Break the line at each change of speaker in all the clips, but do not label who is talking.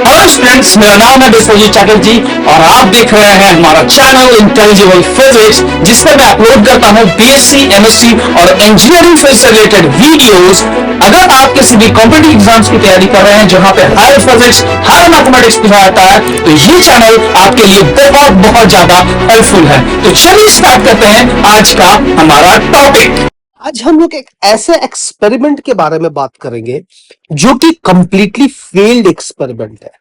Hello students, मेरा नाम है बिस्वजीत चैटर्जी और आप देख रहे हैं हमारा चैनल इंटेलिजिबल फिजिक्स, जिस पर मैं अपलोड करता हूं बीएससी, एमएससी और इंजीनियरिंग फिजिक्स से रिलेटेड वीडियोस। अगर आप किसी भी कॉम्पिटिटिव एग्जाम्स की तैयारी कर रहे हैं जहां पे हायर फिजिक्स, हायर मैथमेटिक्स पढ़ाया जाता है, तो ये चैनल आपके लिए बहुत बहुत ज्यादा हेल्पफुल है। तो चलिए स्टार्ट करते हैं आज का हमारा टॉपिक।
आज हम लोग एक ऐसे एक्सपेरिमेंट के बारे में बात करेंगे जो कि कंप्लीटली फेल्ड एक्सपेरिमेंट है,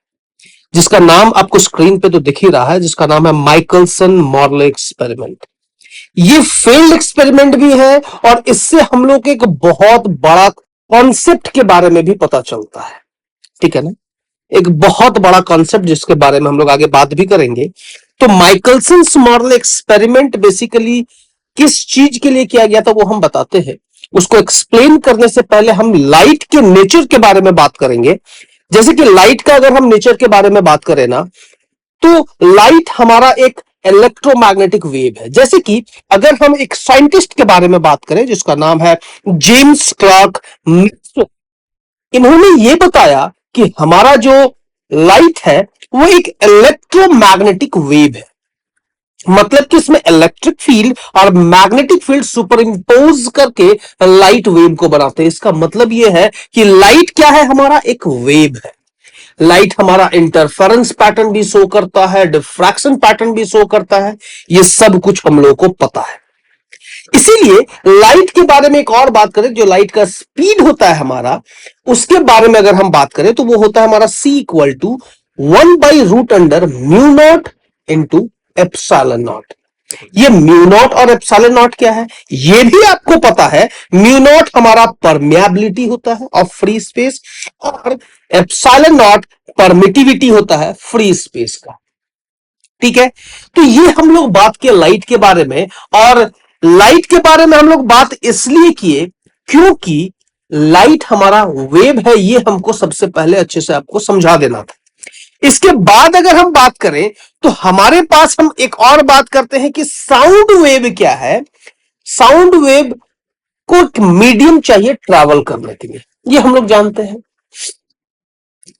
जिसका नाम आपको स्क्रीन पे तो दिख ही रहा है, जिसका नाम है माइकलसन मोरले एक्सपेरिमेंट। ये फेल्ड एक्सपेरिमेंट भी है और इससे हम लोग एक बहुत बड़ा कॉन्सेप्ट के बारे में भी पता चलता है। ठीक है ना, एक बहुत बड़ा कॉन्सेप्ट जिसके बारे में हम लोग आगे बात भी करेंगे। तो माइकलसन मोरले एक्सपेरिमेंट बेसिकली किस चीज के लिए किया गया था वो हम बताते हैं। उसको एक्सप्लेन करने से पहले हम लाइट के नेचर के बारे में बात करेंगे। जैसे कि लाइट का अगर हम नेचर के बारे में बात करें ना, तो लाइट हमारा एक इलेक्ट्रोमैग्नेटिक वेव है। जैसे कि अगर हम एक साइंटिस्ट के बारे में बात करें जिसका नाम है जेम्स क्लर्क मैक्सवेल, इन्होंने ये बताया कि हमारा जो लाइट है वो एक इलेक्ट्रोमैग्नेटिक वेव है। मतलब कि इसमें इलेक्ट्रिक फील्ड और मैग्नेटिक फील्ड सुपर इंपोज करके लाइट वेव को बनाते हैं। इसका मतलब यह है कि लाइट क्या है, हमारा एक वेव है। लाइट हमारा इंटरफेरेंस पैटर्न भी शो करता है, डिफ्रैक्शन पैटर्न भी शो करता है। ये सब कुछ हम लोगों को पता है। इसीलिए लाइट के बारे में एक और बात करें, जो लाइट का स्पीड होता है हमारा, उसके बारे में अगर हम बात करें तो वो होता है हमारा C equal to 1/√μ0 into epsilon naught. ये म्यू नॉट और एप्सिलॉन नॉट क्या है ये भी आपको पता है। म्यू नॉट हमारा परमेबिलिटी होता है ऑफ फ्री स्पेस, और एप्सिलॉन नॉट परमिटिविटी होता है फ्री स्पेस का। ठीक है, तो ये हम लोग बात किए लाइट के बारे में। और लाइट के बारे में हम लोग बात इसलिए किए क्योंकि लाइट हमारा वेव है, ये हमको सबसे पहले अच्छे से आपको समझा देना था। इसके बाद अगर हम बात करें तो हमारे पास हम एक और बात करते हैं कि साउंड वेव क्या है। साउंड वेव को एक मीडियम चाहिए ट्रैवल करने के लिए, ये हम लोग जानते हैं।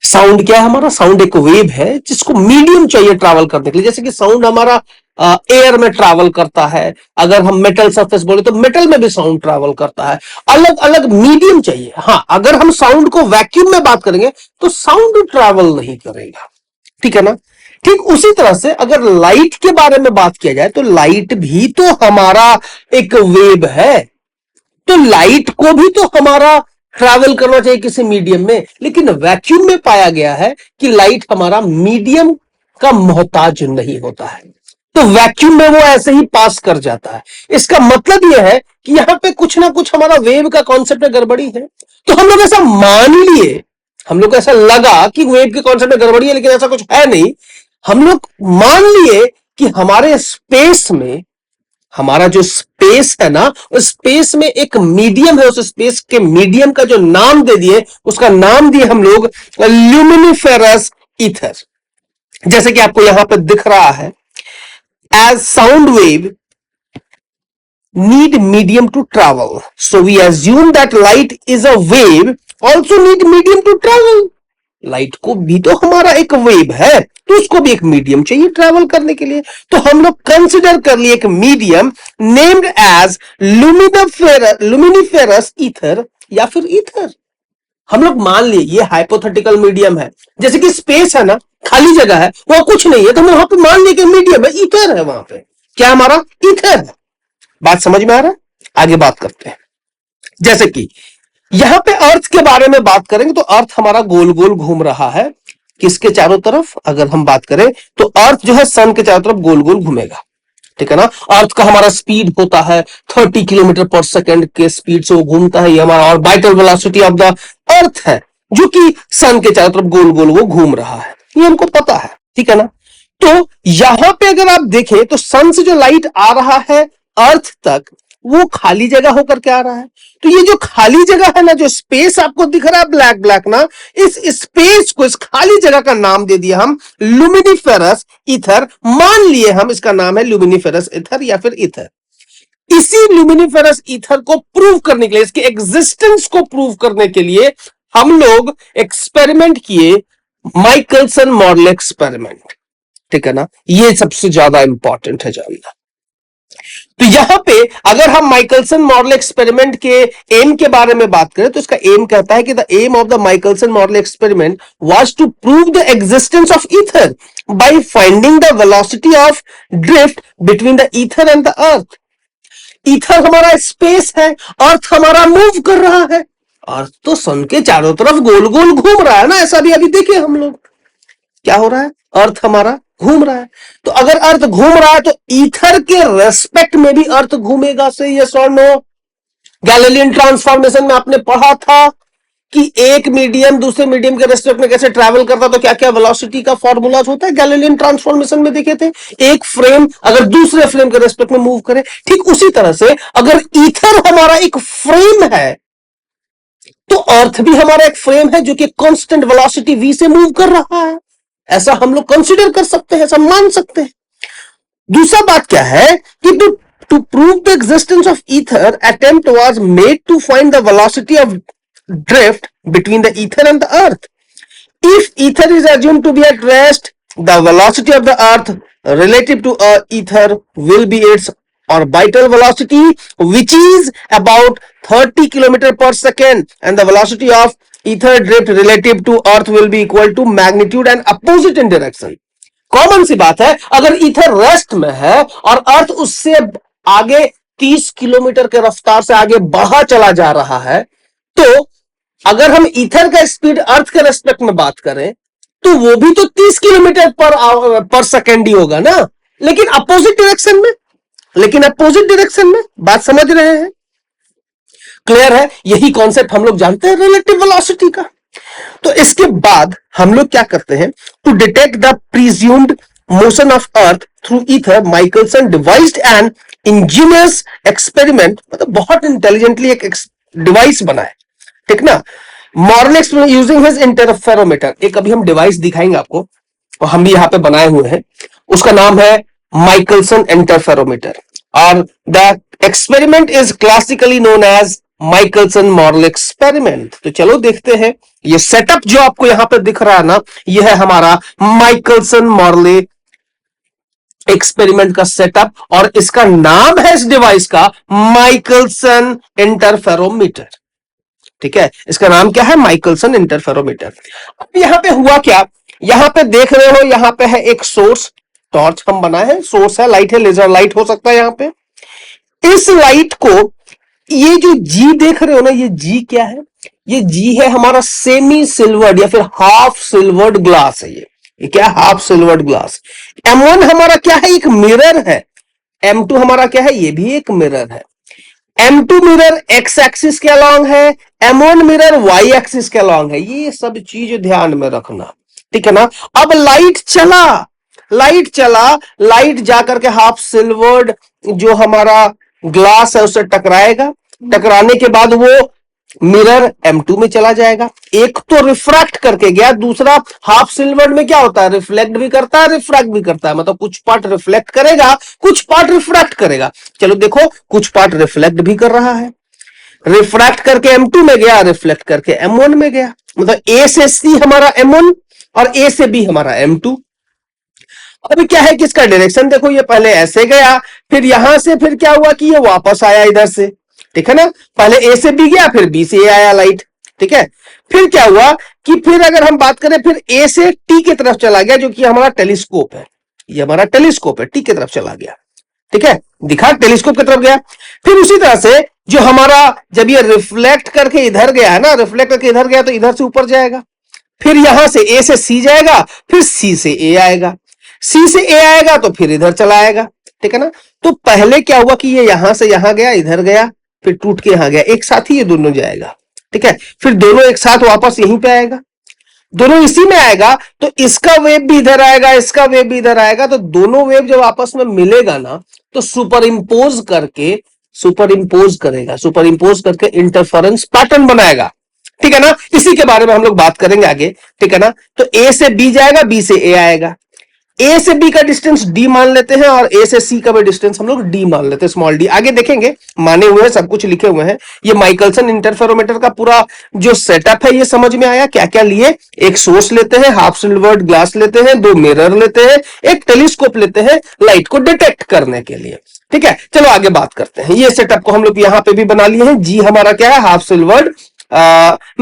साउंड क्या है हमारा, साउंड एक वेव है जिसको मीडियम चाहिए ट्रैवल करने के लिए। जैसे कि साउंड हमारा एयर में ट्रैवल करता है, अगर हम मेटल सरफेस बोले तो मेटल में भी साउंड ट्रैवल करता है। अलग अलग मीडियम चाहिए। हाँ, अगर हम साउंड को वैक्यूम में बात करेंगे तो साउंड ट्रैवल नहीं करेगा। ठीक है ना। ठीक उसी तरह से अगर लाइट के बारे में बात किया जाए तो लाइट भी तो हमारा एक वेव है, तो लाइट को भी तो हमारा ट्रैवल करना चाहिए किसी मीडियम में। लेकिन वैक्यूम में पाया गया है कि लाइट हमारा मीडियम का मोहताज नहीं होता है, तो वैक्यूम में वो ऐसे ही पास कर जाता है। इसका मतलब यह है कि यहां पे कुछ ना कुछ हमारा वेव का कॉन्सेप्ट में गड़बड़ी है। तो हम लोग ऐसा मान लिए, हम लोग को ऐसा लगा कि वेव के कॉन्सेप्ट में गड़बड़ी है, लेकिन ऐसा कुछ है नहीं। हम लोग मान लिए कि हमारे स्पेस में, हमारा जो स्पेस है ना, उस स्पेस में एक मीडियम है। उस स्पेस के मीडियम का जो नाम दे दिए, उसका नाम दिए हम लोग ल्यूमिनिफेरस ईथर। जैसे कि आपको यहां पे दिख रहा है, as sound wave need medium to travel, so we assume that light is a wave also need medium to travel. Light को भी तो हमारा एक वेव है, तो उसको भी एक मीडियम चाहिए ट्रैवल करने के लिए। तो हम लोग कंसिडर कर लिए एक मीडियम नेम्ड एज लुमिनिफेरस ईथर या फिर ईथर। हम लोग मान लिए ये हाइपोथेटिकल मीडियम है। जैसे कि स्पेस है ना, खाली जगह है, वहां कुछ नहीं है, तो हम वहां पे मान लिए कि मीडियम है, ईथर है। वहां पे क्या हमारा ईथर है। बात समझ में आ रहा है। आगे बात करते हैं। जैसे कि यहां पे अर्थ के बारे में बात करेंगे तो अर्थ हमारा गोल गोल घूम रहा है। किसके चारों तरफ अगर हम बात करें तो अर्थ जो है सन के चारों तरफ गोल गोल घूमेगा। ठीक है ना। अर्थ का हमारा स्पीड होता है 30 किलोमीटर पर सेकेंड के स्पीड से वो घूमता है। ये हमारा orbital velocity of the earth है, जो कि सन के चारों तरफ गोल गोल वो घूम रहा है। ये हमको पता है। ठीक है ना। तो यहां पे अगर आप देखें तो सन से जो लाइट आ रहा है अर्थ तक, वो खाली जगह होकर के आ रहा है। तो ये जो खाली जगह है ना, जो स्पेस आपको दिख रहा है ब्लैक ब्लैक ना, इस स्पेस को, इस खाली जगह का नाम दे दिया हम लुमिनिफेरस ईथर। मान लिए हम इसका नाम है लुमिनिफेरस ईथर या फिर ईथर। इसी लुमिनिफेरस ईथर को प्रूव करने के लिए, इसके एग्जिस्टेंस को प्रूव करने के लिए हम लोग एक्सपेरिमेंट किए माइकलसन मॉडल एक्सपेरिमेंट, ठीक है ना, ये सबसे ज्यादा इंपॉर्टेंट है जानना। तो यहां पे अगर हम माइकलसन मॉडल एक्सपेरिमेंट के एम के बारे में बात करें तो इसका एम कहता है कि the aim of the Michelson Morley experiment was to prove the existence of ether by finding the velocity of drift between the ether and the earth. Ether हमारा स्पेस है, अर्थ हमारा मूव कर रहा है। अर्थ तो सन के चारों तरफ गोल गोल घूम रहा है ना, ऐसा भी अभी देखे हम लोग। क्या हो रहा है, अर्थ हमारा घूम रहा है। तो अगर अर्थ घूम रहा है तो ईथर के रेस्पेक्ट में भी अर्थ घूमेगा, सही यस और नो? गैलीलियन ट्रांसफॉर्मेशन में आपने पढ़ा था कि एक मीडियम दूसरे मीडियम के रेस्पेक्ट में कैसे ट्रैवल करता, तो क्या क्या वेलोसिटी का फॉर्मूलाज होता है गैलीलियन ट्रांसफॉर्मेशन में देखे थे। एक फ्रेम अगर दूसरे फ्रेम के रेस्पेक्ट में मूव करे, ठीक उसी तरह से अगर ईथर हमारा एक फ्रेम है तो अर्थ भी हमारा एक फ्रेम है जो कि कांस्टेंट वेलोसिटी v से मूव कर रहा है। ऐसा हम लोग कंसीडर कर सकते हैं, ऐसा मान सकते हैं। दूसरा बात क्या है कि to prove the existence of ether attempt was made to find the velocity of drift between the ether and the earth. If ether is assumed to be at rest, the velocity of the earth relative to ether will be its orbital velocity, which is about 30 km per second, and the velocity of ether drift relative to earth will be equal to magnitude and opposite in direction. Common सी बात है, अगर ether rest में है और अर्थ उससे आगे 30 kilometre के रफ्तार से आगे बढ़ा चला जा रहा है, तो अगर हम ईथर का स्पीड अर्थ के रेस्पेक्ट में बात करें तो वो भी तो 30 किलोमीटर पर सेकेंड ही होगा ना, लेकिन अपोजिट डायरेक्शन में। बात समझ रहे हैं? क्लियर है? यही कॉन्सेप्ट हम लोग जानते हैं रिलेटिव वेलोसिटी का। तो इसके बाद हम लोग क्या करते हैं, to detect the presumed motion of earth through ether Michelson devised an ingenious experiment, मतलब बहुत इंटेलिजेंटली एक डिवाइस बना है, ठीक ना। मॉरल यूजिंग हिज इंटरफेरोमीटर, एक अभी हम डिवाइस दिखाएंगे आपको और हम भी यहां पे बनाए हुए हैं, उसका नाम है माइकलसन इंटरफेरोमीटर, और the experiment is classically known as Michelson Morley experiment. तो चलो देखते हैं, ये सेटअप जो आपको यहां पे दिख रहा है ना, यह है हमारा माइकलसन मॉरल एक्सपेरिमेंट का सेटअप, और इसका नाम है इस डिवाइस का माइकलसन इंटरफेरोमीटर, ठीक है। इसका नाम क्या है, माइकलसन इंटरफेरोमीटर। अब यहां पे हुआ क्या, यहां पे देख रहे हो, यहां पे है एक सोर्स, टॉर्च हम बनाए हैं, सोर्स है, लाइट है, लेजर लाइट हो सकता है यहां पे। इस लाइट को, ये जो जी देख रहे हो ना, ये जी क्या है, ये जी है हमारा सेमी सिल्वर्ड या फिर हाफ सिल्वर्ड ग्लास है। ये क्या है, हाफ सिल्वर्ड ग्लास। M1 हमारा क्या है, एक मिरर है। M2 हमारा क्या है, ये भी एक मिरर है। M2 मिरर एक्स एक्सिस के अलॉन्ग है, M1 मिरर वाई एक्सिस के अलॉन्ग है। ये सब चीज ध्यान में रखना, ठीक है ना। अब लाइट चला, लाइट जाकर के हाफ सिल्वर्ड जो हमारा ग्लास है उससे टकराएगा, टकराने के बाद वो मिरर M2 में चला जाएगा। एक तो रिफ्रैक्ट करके गया, दूसरा हाफ सिल्वर्ड में क्या होता है, रिफ्लेक्ट भी करता है, रिफ्रैक्ट भी करता है, मतलब कुछ पार्ट रिफ्लेक्ट करेगा, कुछ पार्ट रिफ्रैक्ट करेगा। चलो देखो, कुछ पार्ट रिफ्लेक्ट भी कर रहा है, रिफ्रैक्ट करके M2 में गया, रिफ्लेक्ट करके M1 में गया, मतलब A से C हमारा M1 और A से B हमारा M2। अभी क्या है कि इसका डायरेक्शन देखो, ये पहले ऐसे गया, फिर यहां से फिर क्या हुआ कि ये वापस आया इधर से, ठीक है ना। पहले A से B गया, फिर B से A आया लाइट, ठीक है। फिर क्या हुआ कि फिर अगर हम बात करें, फिर A से T की तरफ चला गया, जो कि हमारा टेलीस्कोप है, ये हमारा टेलीस्कोप है, T की तरफ चला गया, ठीक है, दिखा टेलीस्कोप की तरफ गया। फिर उसी तरह से जो हमारा, जब ये रिफ्लेक्ट करके इधर गया है ना, रिफ्लेक्ट करके इधर गया तो इधर से ऊपर जाएगा, फिर यहां से A से C जाएगा, फिर C से A आएगा, C से A आएगा तो फिर इधर चला आएगा, ठीक है ना। तो पहले क्या हुआ कि ये यहां से यहां गया, इधर गया, फिर टूट के यहां गया, एक साथ ही ये दोनों जाएगा, ठीक है। फिर दोनों एक साथ वापस यहीं पे आएगा, दोनों इसी में आएगा, तो इसका वेव भी इधर आएगा, इसका वेव भी इधर आएगा, तो दोनों वेव जब आपस में मिलेगा ना, तो सुपर इंपोज करके इंटरफेरेंस पैटर्न बनाएगा, ठीक है ना। इसी के बारे में हम लोग बात करेंगे आगे, ठीक है ना। तो A से B जाएगा, B से A आएगा, ए से बी का डिस्टेंस डी मान लेते हैं और ए से सी का भी डिस्टेंस हम लोग डी मान लेते हैं, स्मॉल डी। आगे देखेंगे, माने हुए हैं, सब कुछ लिखे हुए हैं। ये माइकलसन इंटरफेरोमीटर का पूरा जो सेटअप है ये समझ में आया। क्या क्या लिए, एक सोर्स लेते हैं, हाफ सिल्वर्ड ग्लास लेते हैं, दो मिरर लेते हैं, एक टेलीस्कोप लेते हैं लाइट को डिटेक्ट करने के लिए। ठीक है, चलो आगे बात करते हैं। ये सेटअप को हम लोग यहां पे भी बना लिए हैं। जी हमारा क्या है, हाफ सिल्वर्ड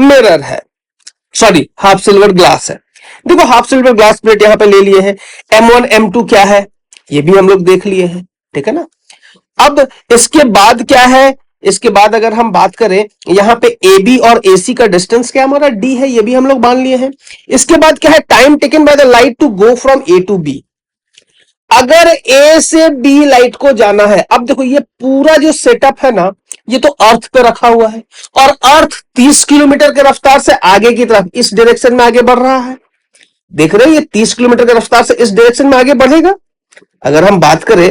मिरर है, सॉरी हाफ सिल्वर ग्लास है। देखो हाफ सिल्वर ग्लास प्लेट यहां पे ले लिए हैं। M1 M2 क्या है ये भी हम लोग देख लिए हैं, ठीक है ना। अब इसके बाद क्या है, इसके बाद अगर हम बात करें यहां पे AB और AC का डिस्टेंस क्या हमारा D है, ये भी हम लोग मान लिए हैं। इसके बाद क्या है, time taken by the light to go from A to B। अगर A से B लाइट को जाना है, अब देखो ये पूरा जो सेटअप है ना, ये तो अर्थ पे रखा हुआ है और अर्थ 30 किलोमीटर के रफ्तार से आगे की तरफ इस डायरेक्शन में आगे बढ़ रहा है। देख रहे हैं, ये 30 किलोमीटर की रफ्तार से इस डायरेक्शन में आगे बढ़ेगा। अगर हम बात करें,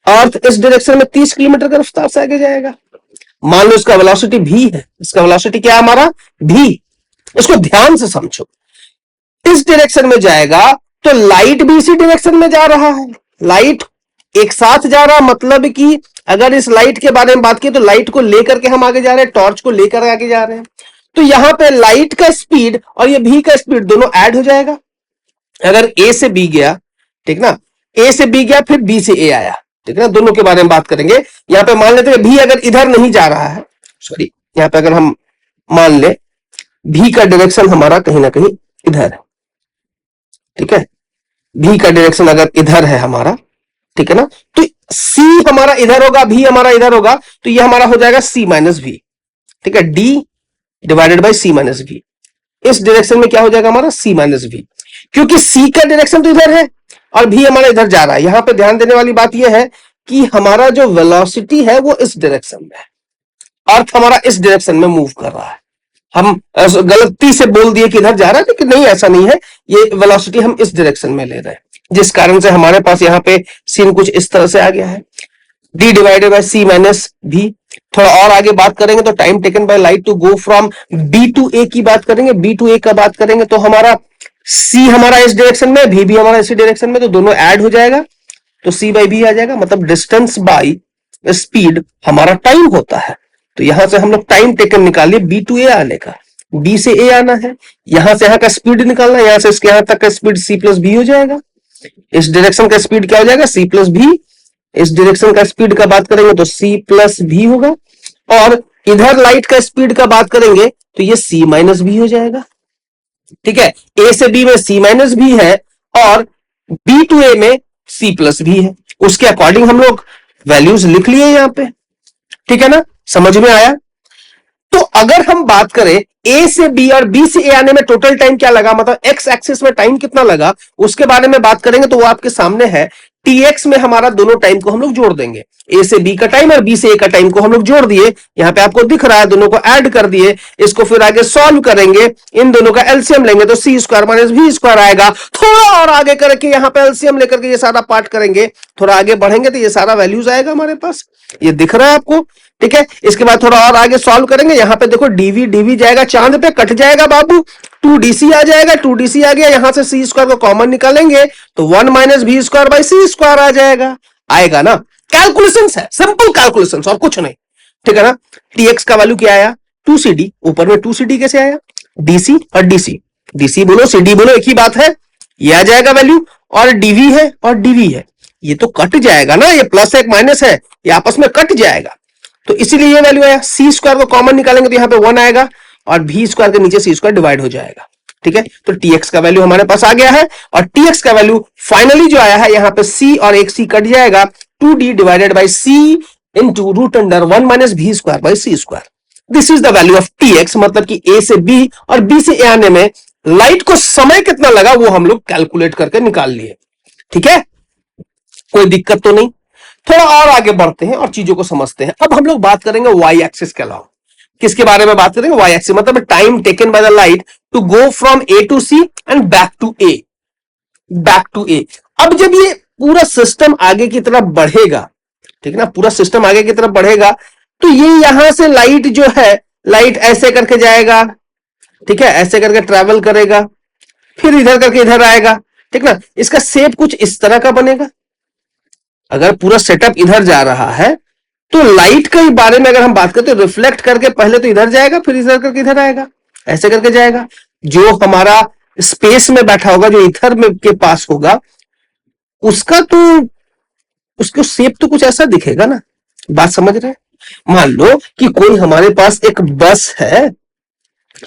अर्थ इस डायरेक्शन में 30 किलोमीटर की रफ्तार से आगे जाएगा। मान लो इसका वेलोसिटी v है, इसका वेलोसिटी क्या है हमारा v। इसको ध्यान से समझो, इस डायरेक्शन में जाएगा तो लाइट भी इसी डायरेक्शन में जा रहा है। लाइट एक साथ जा रहा, मतलब कि अगर इस लाइट के बारे में बात की तो लाइट को लेकर के हम आगे जा रहे हैं, टॉर्च को लेकर आगे जा रहे हैं। तो यहां पे लाइट का स्पीड और ये v का स्पीड दोनों ऐड हो जाएगा। अगर A से B गया, ठीक ना, A से B गया फिर B से A आया, ठीक है ना, दोनों के बारे में बात करेंगे। यहां पे मान लेते हैं भी अगर इधर नहीं जा रहा है, सॉरी यहां पे अगर हम मान ले भी का डायरेक्शन हमारा कहीं ना कहीं इधर है, ठीक है, भी का डायरेक्शन अगर इधर है हमारा, ठीक है ना, तो C हमारा इधर होगा, भी हमारा इधर होगा, तो ये हमारा हो जाएगा C माइनस V, ठीक है, D divided by C minus V। इस डायरेक्शन में क्या हो जाएगा हमारा C माइनस V, क्योंकि C का डायरेक्शन तो इधर है और भी हमारा इधर जा रहा है। यहां पे ध्यान देने वाली बात यह है कि हमारा जो वेलोसिटी है वो इस डायरेक्शन में है, अर्थ हमारा इस डायरेक्शन में मूव कर रहा है। हम गलती से बोल दिए कि इधर जा रहा है, लेकिन नहीं, ऐसा नहीं है। ये वेलोसिटी हम इस डायरेक्शन में ले रहे हैं, जिस कारण से हमारे पास यहाँ पे सीन कुछ इस तरह से आ गया है, D divided by C minus V। थोड़ा और आगे बात करेंगे तो time taken by light to go from B to A की बात करेंगे। B टू A का बात करेंगे तो हमारा C हमारा इस डायरेक्शन में, V भी हमारा इसी डायरेक्शन में, तो दोनों ऐड हो जाएगा तो C बाई B आ जाएगा। मतलब डिस्टेंस बाई स्पीड हमारा टाइम होता है। तो यहां से हम लोग टाइम टेकन निकालिए B टू A आने का, B से A आना है, यहां से यहां का स्पीड निकालना है, यहां से इसके यहां तक का स्पीड C प्लस B हो जाएगा। इस डायरेक्शन का स्पीड क्या हो जाएगा, C प्लस B। इस डायरेक्शन का स्पीड का बात करेंगे तो C प्लस V होगा, और इधर लाइट का स्पीड का बात करेंगे तो ये C माइनस B हो जाएगा। ठीक है, A से B में C माइनस B है और B टू A में C प्लस B है। उसके अकॉर्डिंग हम लोग वैल्यूज लिख लिए यहां पे, ठीक है ना, समझ में आया। तो अगर हम बात करें A से B और B से A आने में टोटल टाइम क्या लगा, मतलब एक्स एक्सिस में टाइम कितना लगा, उसके बारे में बात करेंगे तो वो आपके सामने है। TX में हमारा दोनों टाइम को हम लोग जोड़ देंगे, A से B का टाइम और B से A का टाइम को हम लोग जोड़ दिए, यहां पे आपको दिख रहा है, दोनों को ऐड कर दिए। इसको फिर आगे सॉल्व करेंगे, इन दोनों का एलसीएम लेंगे तो C square minus V square आएगा। थोड़ा और आगे करके यहां पे एलसीएम लेकर के ये सारा पार्ट करेंगे, थोड़ा आगे बढ़ेंगे तो ये सारा वैल्यूज आएगा हमारे पास, ये दिख रहा है आपको, ठीक है। इसके बाद थोड़ा और आगे सॉल्व करेंगे, यहां पे देखो डीवी डीवी जाएगा चांद पे, कट जाएगा बाबू, 2DC आ जाएगा, 2DC आ गया, यहां से C स्क्वायर को कॉमन निकालेंगे तो 1 minus V square by C square आ जाएगा, आएगा ना। कैलकुलेशंस है, सिंपल कैलकुलेशंस और कुछ नहीं, ठीक है ना। TX का वैल्यू क्या आया, 2CD, ऊपर में 2CD कैसे आया, DC और DC, DC बोलो CD बोलो एक ही बात है, ये आ जाएगा वैल्यू, और DV है और DV है, ये तो कट जाएगा ना, ये प्लस एक माइनस है, ये आपस में कट जाएगा, तो इसीलिए ये वैल्यू आया। C स्क्वायर को कॉमन निकालेंगे तो यहां पे 1 आएगा और V स्क्वायर के नीचे C स्क्वायर डिवाइड हो जाएगा, ठीक है। तो TX का वैल्यू हमारे पास आ गया है, और TX का वैल्यू फाइनली जो आया है यहाँ पे C और एक C कट जाएगा, 2D divided by C into root under 1 minus V square by C square. This is the value of TX, मतलब कि A से B और B से A आने में लाइट को समय कितना लगा वो हम लोग कैलकुलेट करके निकाल लिए, ठीक है, कोई दिक्कत तो नहीं। थोड़ा और आगे बढ़ते हैं और चीजों को समझते हैं। अब हम लोग बात करेंगे वाई एक्सिस के अलावा, किसके बारे में बात करेंगे, वाई एक्सिस मतलब time taken by the light to go from A to C and back to A, back to A। अब जब ये पूरा सिस्टम आगे की तरफ बढ़ेगा, ठीक ना, पूरा सिस्टम आगे की तरफ बढ़ेगा, तो ये यहां से लाइट जो है, लाइट ऐसे करके जाएगा, ठीक है, ऐसे करके ट्रेवल करेगा, फिर इधर करके इधर आएगा, ठीक ना। इसका शेप कुछ इस तरह का बनेगा। अगर पूरा सेटअप इधर जा रहा है तो लाइट के बारे में अगर हम बात करते हैं, रिफ्लेक्ट करके पहले तो इधर जाएगा, फिर इधर करके इधर आएगा, ऐसे करके जाएगा। जो हमारा स्पेस में बैठा होगा, जो इधर में के पास होगा, उसका तो उसको शेप तो कुछ ऐसा दिखेगा ना। बात समझ रहे हैं। मान लो कि कोई हमारे पास एक बस है,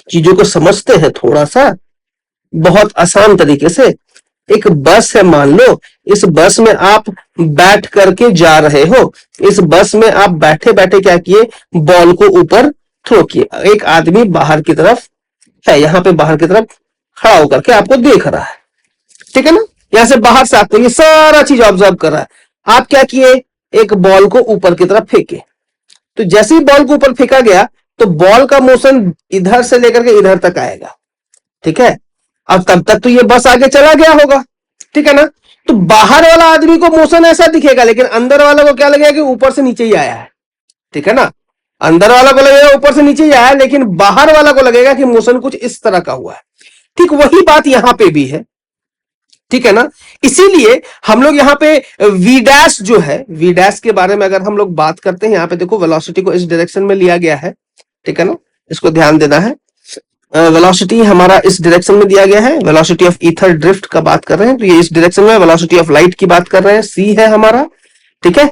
चीजों को समझते हैं थोड़ा सा बहुत आसान तरीके से। एक बस है, मान लो इस बस में आप बैठ करके जा रहे हो। इस बस में आप बैठे बैठे क्या किए, बॉल को ऊपर थ्रो किए। एक आदमी बाहर की तरफ है, यहां पे बाहर की तरफ खड़ा होकर के आपको देख रहा है, ठीक है ना। यहां से बाहर से आपको ये सारा चीज ऑब्जर्व कर रहा है। आप क्या किए, एक बॉल को ऊपर की तरफ फेंके। तो जैसे ही बॉल को ऊपर फेंका गया तो बॉल का मोशन इधर से लेकर के इधर तक आएगा, ठीक है। अब तब तक तो ये बस आगे चला गया होगा, ठीक है ना। तो बाहर वाला आदमी को मोशन ऐसा दिखेगा, लेकिन अंदर वाला को क्या लगेगा कि ऊपर से नीचे ही आया है, ठीक है ना। अंदर वाला को लगेगा ऊपर से नीचे ही आया है, लेकिन बाहर वाला को लगेगा कि मोशन कुछ इस तरह का हुआ है। ठीक वही बात यहां पे भी है, ठीक है ना। इसीलिए हम लोग यहाँ पे v डैश जो है, v डैश के बारे में अगर हम लोग बात करते हैं, यहाँ पे देखो वेलोसिटी को इस डायरेक्शन में लिया गया है, ठीक है ना। इसको ध्यान देना है। वेलोसिटी हमारा इस डायरेक्शन में दिया गया है। वेलोसिटी ऑफ ईथर ड्रिफ्ट का बात कर रहे हैं तो ये इस डायरेक्शन में। वेलोसिटी ऑफ लाइट की बात कर रहे हैं, c है हमारा, ठीक है।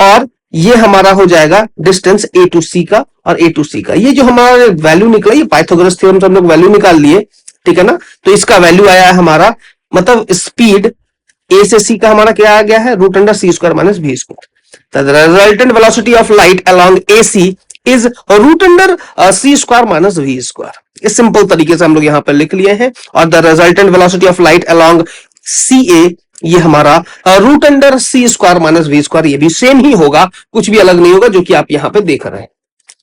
और ये हमारा हो जाएगा डिस्टेंस a टू c का और a टू c का। ये जो हमारा वैल्यू निकला, ये पाइथागोरस थ्योरम से हम लोग वैल्यू निकाल लिए, ठीक है ना। तो इसका वैल्यू आया है हमारा, मतलब स्पीड a से c का हमारा क्या आ गया है, root under c square minus v square. The resultant velocity of light along AC is root under c square minus v square. इस सिंपल तरीके से हम लोग यहां पर लिख लिए हैं। और the resultant velocity of light along CA, ये हमारा root under c square minus v square. ये भी सेम ही होगा, कुछ भी अलग नहीं होगा, जो कि आप यहां पे देख रहे हैं।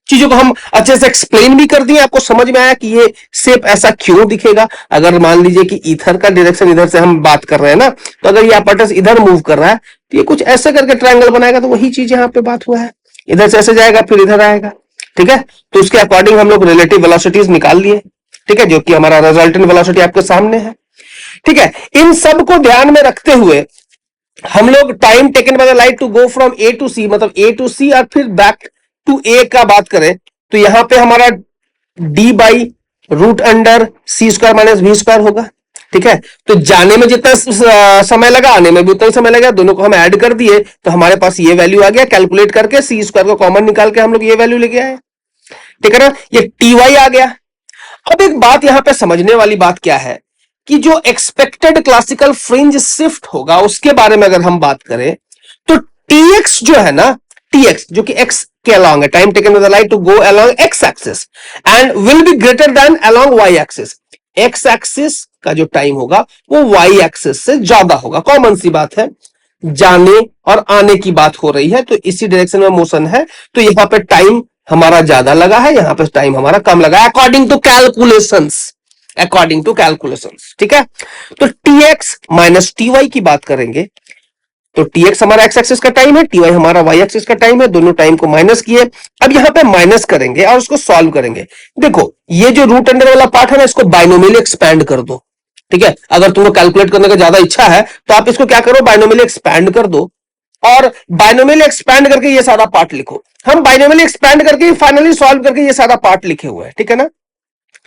चीजों को हम अच्छे से एक्सप्लेन भी कर दिए, आपको समझ में आया कि ये शेप ऐसा क्यों दिखेगा। अगर मान लीजिए कि ईथर का डायरेक्शन इधर से हम बात कर रहे हैं ना, तो अगर ये apparatus इधर मूव कर रहा है तो ये कुछ ऐसे करके ट्रायंगल बनाएगा, तो वही चीज यहाँ पे बात हुआ है। इधर से ऐसे जाएगा फिर इधर आएगा, ठीक है। तो उसके अकॉर्डिंग हम लोग रिलेटिव वेलोसिटीज निकाल लिए, ठीक है, जो कि हमारा रिजल्टेंट वेलोसिटी आपके सामने है, ठीक है। इन सब को ध्यान में रखते हुए हम लोग time taken by the light to go from A to C, मतलब A टू C और फिर बैक टू A का बात करें तो यहां पे हमारा d by root under c square minus v square होगा, ठीक है। तो जाने में जितना समय लगा, आने में भी उतना ही समय लगा, दोनों को हम ऐड कर दिए तो हमारे पास ये वैल्यू आ गया। कैलकुलेट करके c स्क्वायर को कॉमन निकाल के हम लोग ये वैल्यू लेके आए, ठीक है ना। ये ty आ गया। अब एक बात यहां पे समझने वाली बात क्या है कि जो एक्सपेक्टेड क्लासिकल फ्रिंज शिफ्ट होगा उसके बारे में अगर हम बात करें तो tx जो है ना, tx जो कि x के along है, time taken with the light to go along x axis and will be greater than along y axis. x axis का जो टाइम होगा वो y एक्सिस से ज्यादा होगा, कॉमन सी बात है। जाने और आने की बात हो रही है तो इसी डायरेक्शन में मोशन है, तो यहां पे टाइम हमारा ज्यादा लगा है, यहां पे टाइम हमारा कम लगा है, according to calculations, according to calculations, ठीक है। तो tx माइनस ty की बात करेंगे तो tx हमारा x एक्सिस का टाइम है, ty हमारा y एक्सिस का टाइम है, दोनों टाइम को माइनस किए। अब यहां पे माइनस करेंगे और उसको सॉल्व करेंगे। देखो ये जो रूट अंडर वाला पार्ट है ना, इसको बाइनोमियली एक्सपैंड कर दो, ठीक है। अगर तुमको कैलकुलेट करने का ज्यादा इच्छा है तो आप इसको क्या करो, बाइनोमियली एक्सपैंड कर दो और बाइनोमियली एक्सपैंड करके ये सारा पार्ट लिखो। हम बाइनोमियली एक्सपैंड करके फाइनली सॉल्व करके ये सारा पार्ट लिखे हुए हैं, ठीक है ना।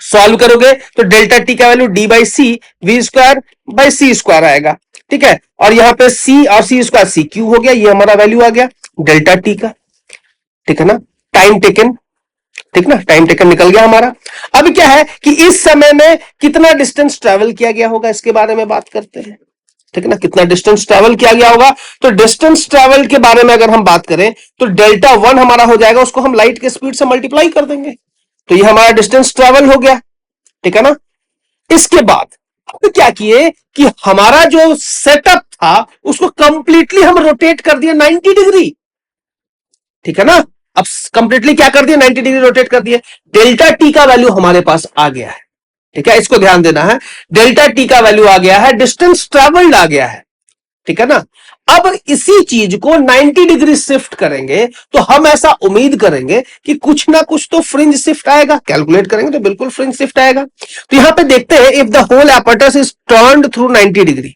सॉल्व करोगे तो डेल्टा टी का value d by C V square by C square आएगा, ठीक है। और यहां पे c और c स्क्वायर सी क्यू हो गया, ये हमारा वैल्यू आ गया डेल्टा टी का, ठीक है ना। टाइम टेकन, ठीक ना, टाइम टेकन निकल गया हमारा। अब क्या है कि इस समय में कितना डिस्टेंस ट्रेवल किया गया होगा, इसके बारे में बात करते हैं, ठीक है ना। कितना डिस्टेंस ट्रेवल किया गया होगा, तो डिस्टेंस ट्रेवल के बारे में अगर हम बात करें तो डेल्टा वन हमारा हो जाएगा, उसको हम लाइट के स्पीड से मल्टीप्लाई कर देंगे तो ये हमारा डिस्टेंस ट्रेवल हो गया, ठीक है ना। इसके बाद अब क्या किए कि हमारा जो सेटअप था उसको कंप्लीटली हम रोटेट कर दिया 90 डिग्री, ठीक है ना। अब कंप्लीटली क्या कर दिया, 90 डिग्री रोटेट कर दिए। डेल्टा टी का वैल्यू हमारे पास आ गया है, ठीक है, इसको ध्यान देना है। डेल्टा टी का वैल्यू आ गया है, डिस्टेंस ट्रेवल्ड आ गया है, ठीक है ना। अब इसी चीज को 90 डिग्री शिफ्ट करेंगे तो हम ऐसा उम्मीद करेंगे कि कुछ ना कुछ तो फ्रिंज शिफ्ट आएगा। कैलकुलेट करेंगे तो बिल्कुल फ्रिंज शिफ्ट आएगा। तो यहां पे देखते हैं, if the whole apparatus is turned through 90 degree,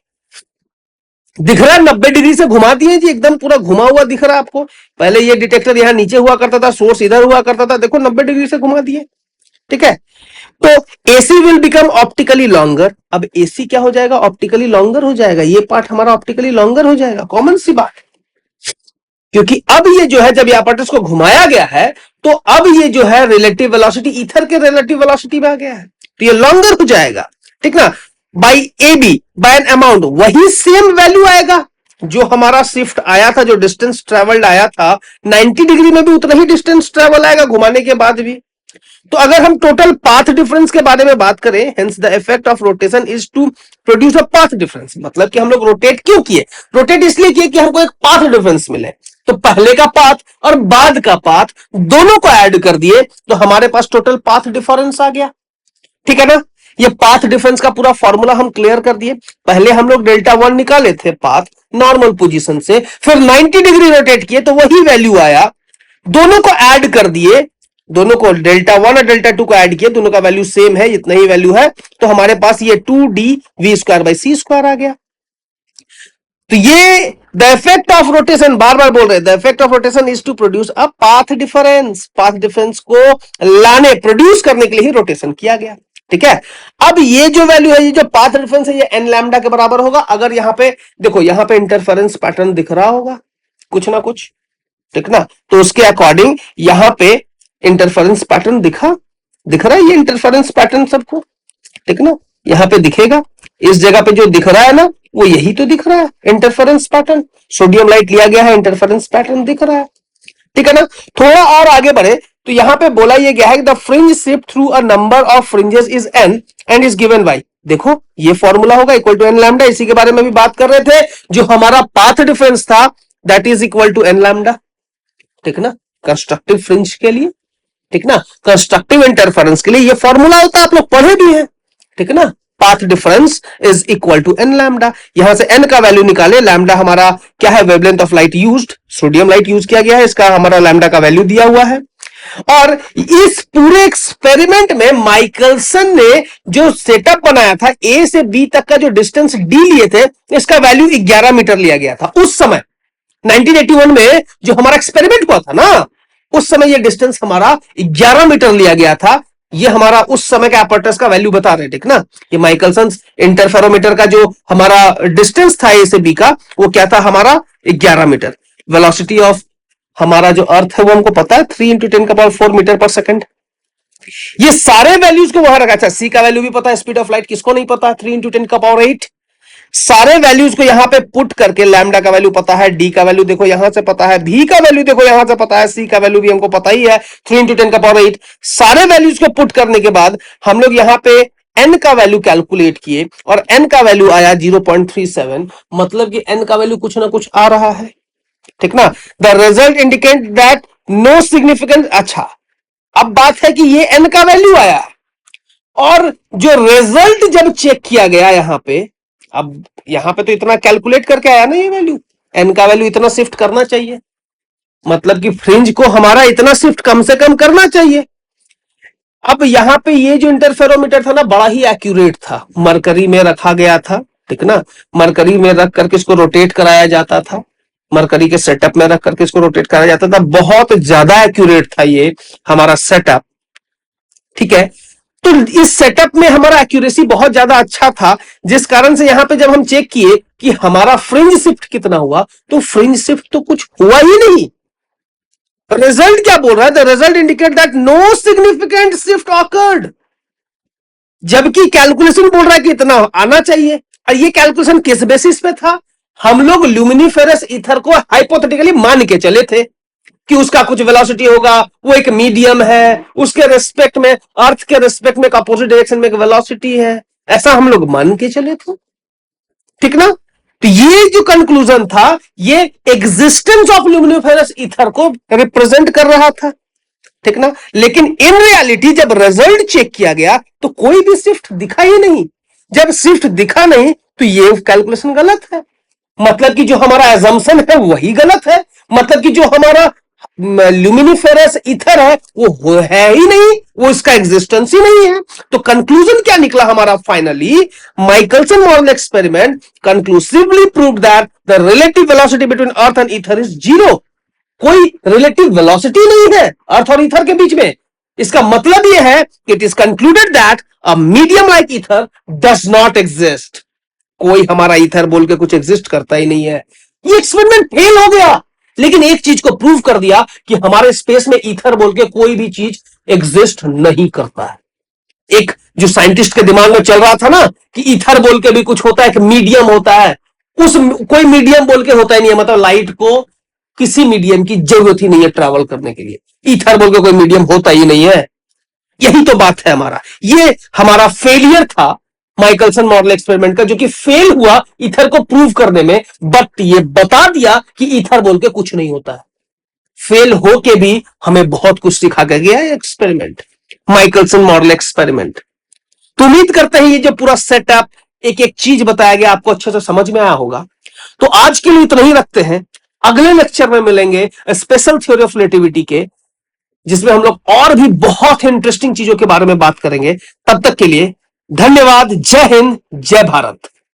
दिख रहा है 90 डिग्री से घुमा दिए जी, एकदम पूरा घुमा हुआ दिख रहा है आपको। पहले ये डिटेक्टर यहां नीचे हुआ करता था, सोर्स इधर हुआ करता था, देखो 90 डिग्री से घुमा दिए। ठीक है, तो AC will become optically longer. अब एसी क्या हो जाएगा, ऑप्टिकली लॉन्गर हो जाएगा, ये पार्ट हमारा ऑप्टिकली लॉन्गर हो जाएगा, कॉमन सी बात। क्योंकि अब ये जो है, जब ये apparatus को घुमाया गया है, तो अब ये जो है रिलेटिव वेलोसिटी ईथर के रिलेटिव वेलोसिटी में आ गया है, तो ये लॉन्गर हो जाएगा। ठीक ना, by A B by N amount, वही सेम वैल्यू आएगा जो हमारा शिफ्ट आया था, जो डिस्टेंस ट्रेवल्ड आया था 90 डिग्री में भी उतना ही डिस्टेंस ट्रेवल आएगा घुमाने के बाद भी। तो अगर हम टोटल पाथ डिफरेंस के बारे में बात करें, hence the effect of rotation is to produce a path difference, मतलब कि हम लोग रोटेट क्यों किए, रोटेट इसलिए किए कि हमको एक पाथ डिफरेंस मिले। तो पहले का पाथ और बाद का पाथ दोनों को ऐड कर दिए तो हमारे पास टोटल पाथ डिफरेंस आ गया। ठीक है ना, ये पाथ डिफरेंस का पूरा फॉर्मूला हम क्लियर कर दिए। पहले हम लोग डेल्टा वन निकाले थे पाथ नॉर्मल पोजीशन से, फिर 90 डिग्री रोटेट किए तो वही वैल्यू आया, दोनों को ऐड कर दिए, दोनों को डेल्टा वन और डेल्टा टू को ऐड किए, दोनों का वैल्यू सेम है, इतना ही वैल्यू है, तो हमारे पास ये 2d v² आ गया। तो ये द इफेक्ट ऑफ रोटेशन, बार बार बोल रहे हैं, the effect of rotation is to produce a path difference, path difference को लाने प्रोड्यूस करने के लिए ही रोटेशन किया गया। ठीक है, अब ये जो वैल्यू है, ये जो पाथ डिफरेंस है, ये एन लैम्डा के बराबर होगा। अगर यहां पे देखो, यहां पे इंटरफेरेंस पैटर्न दिख रहा होगा कुछ ना कुछ, ठीक ना, तो उसके अकॉर्डिंग यहां पे इंटरफेरेंस पैटर्न दिख रहा है, ये इंटरफेरेंस पैटर्न सबको, ठीक ना, यहां पे दिखेगा। इस जगह पे जो दिख रहा है ना, वो यही तो दिख रहा है इंटरफेरेंस पैटर्न, सोडियम लाइट लिया गया है, इंटरफेरेंस पैटर्न दिख रहा है। ठीक है ना, थोड़ा और आगे बढ़े तो यहां पे बोला ये गया है, the fringe shift through a number of fringes is an and is given by, देखो ये फॉर्मूला होगा इक्वल टू एन लैम्डा, इसी के बारे में भी बात कर रहे थे, जो हमारा पाथ डिफरेंस था that is equal to N lambda. ठीक ना, कंस्ट्रक्टिव फ्रिंज के लिए, ठीक ना, कंस्ट्रक्टिव इंटरफेरेंस के लिए ये फॉर्मूला होता है, आप लोग पढ़े भी हैं। ठीक ना, path difference is equal to N lambda, यहां से एन का वैल्यू निकाले, लैम्डा हमारा क्या है, wavelength of light used, sodium light use किया गया है, इसका हमारा लैम्डा का वैल्यू दिया हुआ है। और इस पूरे एक्सपेरिमेंट में माइकलसन ने जो सेटअप बनाया था, ए से बी तक का जो डिस्टेंस डी लिए थे, इसका वैल्यू 11 मीटर लिया गया था उस समय 1981 में जो हमारा एक्सपेरिमेंट हुआ था ना, उस समय ये डिस्टेंस हमारा 11 मीटर लिया गया था। ये हमारा उस समय का apparatus का वैल्यू बता रहे, ठीक ना, ये माइकलसन इंटरफेरोमीटर का जो हमारा डिस्टेंस था ए से बी का, वो क्या था हमारा 11 मीटर। वेलोसिटी ऑफ हमारा जो अर्थ है वो हमको पता है 3 × 10⁴ मीटर पर सेकंड। ये सारे वैल्यूज को वहां रखा। अच्छा, सी का वैल्यू भी पता है, स्पीड ऑफ लाइट किसको नहीं पता, 3 × 10⁸। सारे वैल्यूज को यहां पे पुट करके लैम्डा का वैल्यू पता है, डी का वैल्यू देखो यहां से पता है, भी का वैल्यू देखो यहां से पता है, सी का वैल्यू भी हमको पता ही है 3 × 10⁸। सारे वैल्यूज को पुट करने के बाद हम लोग यहां पे एन का वैल्यू कैलकुलेट किए और एन का वैल्यू आया 0.37, मतलब कि एन का वैल्यू कुछ ना कुछ आ रहा है। ठीक ना, the result indicate that no significant. अच्छा, अब बात है कि ये एन का वैल्यू आया और जो रिजल्ट जब चेक किया गया यहां पे, अब यहां पे तो इतना कैलकुलेट करके आया ना, ये वैल्यू एन का वैल्यू इतना शिफ्ट करना चाहिए, मतलब कि फ्रिंज को हमारा इतना शिफ्ट कम से कम करना चाहिए। अब यहां पे ये जो इंटरफेरोमीटर था ना, बड़ा ही एक्यूरेट था, मरकरी में रखा गया था, ठीक ना, मरकरी में रख करके इसको रोटेट कराया जाता था, मरकरी के सेटअप में रख करके इसको रोटेट कराया जाता था, बहुत ज्यादा एक्यूरेट था ये हमारा सेटअप। ठीक है, तो इस सेटअप में हमारा एक्यूरेसी बहुत ज्यादा अच्छा था, जिस कारण से यहां पे जब हम चेक किए कि हमारा फ्रिंज शिफ्ट कितना हुआ, तो फ्रिंज शिफ्ट तो कुछ हुआ ही नहीं। रिजल्ट क्या बोल रहा है, the result indicate that no significant shift occurred, जबकि कैलकुलेशन बोल रहा है कि इतना आना चाहिए। और ये कैलकुलेशन किस बेसिस पे था, हम लोग ल्यूमिनिफेरस ईथर को हाइपोथेटिकली मान के चले थे कि उसका कुछ वेलोसिटी होगा, वो एक मीडियम है, उसके रेस्पेक्ट में, अर्थ के रेस्पेक्ट में अपोजिट डायरेक्शन में एक वेलोसिटी है, ऐसा हम लोग मान के चले थे। ठीक ना, तो ये जो कंक्लूजन था, ये एग्जिस्टेंस ऑफ ल्यूमिनिफेरस ईथर को रिप्रेजेंट कर रहा था। ठीक ना, लेकिन इन रियलिटी जब रिजल्ट चेक किया गया तो कोई भी शिफ्ट दिखा ही नहीं। जब शिफ्ट दिखा नहीं तो ये कैलकुलेशन गलत है, मतलब कि जो हमारा एजम्पशन है वही गलत है, मतलब कि जो हमारा ल्यूमिनिफेरस ईथर है वो है ही नहीं, वो इसका एग्जिस्टेंस ही नहीं है। तो कंक्लूजन क्या निकला हमारा finally, Michelson Morley experiment conclusively proved that the relative velocity between earth and ether is zero. कोई रिलेटिव वेलोसिटी नहीं है अर्थ और ईथर के बीच में। इसका मतलब यह है कि it is concluded that a medium like ether does not exist. कोई हमारा ईथर बोल के कुछ एग्जिस्ट करता ही नहीं है। ये एक्सपेरिमेंट फेल हो गया, लेकिन एक चीज को प्रूव कर दिया कि हमारे स्पेस में ईथर बोल के कोई भी चीज एग्जिस्ट नहीं करता है। एक जो साइंटिस्ट के दिमाग में चल रहा था ना कि ईथर बोल के भी कुछ होता है, एक मीडियम होता है, उस कोई मीडियम बोल के होता ही नहीं है। मतलब लाइट को किसी मीडियम की जरूरत ही नहीं है ट्रैवल करने के लिए, ईथर बोल के कोई मीडियम होता ही नहीं है। यही तो बात है हमारा, ये हमारा फेलियर था माइकलसन मॉडल एक्सपेरिमेंट का, जो कि फेल हुआ ईथर को प्रूव करने में, बट ये बता दिया कि ईथर बोल के कुछ नहीं होता है। फेल हो के भी हमें बहुत कुछ सिखा के गया है एक्सपेरिमेंट, माइकलसन मॉडल एक्सपेरिमेंट। तो उम्मीद करते हैं ये जो पूरा सेटअप, एक एक चीज बताया गया, आपको अच्छे से समझ में आया होगा। तो आज के लिए इतना ही रखते हैं, अगले लेक्चर में मिलेंगे स्पेशल थ्योरी ऑफ रिलेटिविटी के, जिसमें हम लोग और भी बहुत इंटरेस्टिंग चीजों के बारे में बात करेंगे। तब तक के लिए धन्यवाद। जय हिंद, जय भारत।